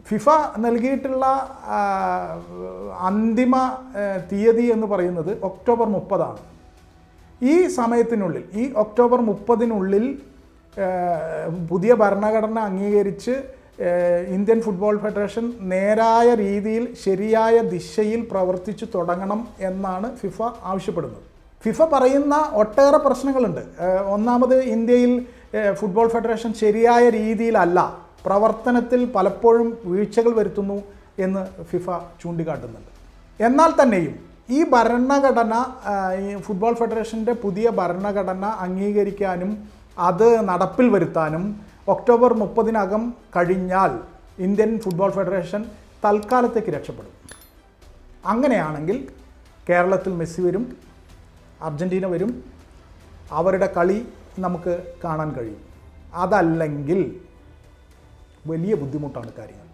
FIFA നൽകിയിട്ടുള്ള അന്തിമ തീയതി എന്ന് പറയുന്നത് ഒക്ടോബർ 30 ഈ സമയത്തിനുള്ളിൽ, ഈ ഒക്ടോബർ 30 പുതിയ ഭരണഘടന അംഗീകരിച്ച് ഇന്ത്യൻ ഫുട്ബോൾ ഫെഡറേഷൻ നേരായ രീതിയിൽ ശരിയായ ദിശയിൽ പ്രവർത്തിച്ചു തുടങ്ങണം എന്നാണ് ഫിഫ ആവശ്യപ്പെടുന്നത്. ഫിഫ പറയുന്ന ഒട്ടേറെ പ്രശ്നങ്ങളുണ്ട്. ഒന്നാമത്, ഇന്ത്യയിൽ ഫുട്ബോൾ ഫെഡറേഷൻ ശരിയായ രീതിയിലല്ല, പ്രവർത്തനത്തിൽ പലപ്പോഴും വീഴ്ചകൾ വരുത്തുന്നു എന്ന് ഫിഫ ചൂണ്ടിക്കാട്ടുന്നുണ്ട്. എന്നാൽ തന്നെയും ഈ ഭരണഘടന, ഈ ഫുട്ബോൾ ഫെഡറേഷൻ്റെ പുതിയ ഭരണഘടന അംഗീകരിക്കാനും അത് നടപ്പിൽ വരുത്താനും ഒക്ടോബർ 30 കഴിഞ്ഞാൽ ഇന്ത്യൻ ഫുട്ബോൾ ഫെഡറേഷൻ തൽക്കാലത്തേക്ക് രക്ഷപ്പെടും. അങ്ങനെയാണെങ്കിൽ കേരളത്തിൽ മെസ്സി വരും, അർജൻറ്റീന വരും, അവരുടെ കളി നമുക്ക് കാണാൻ കഴിയും. അതല്ലെങ്കിൽ വലിയ ബുദ്ധിമുട്ടാണ് കാര്യങ്ങൾ.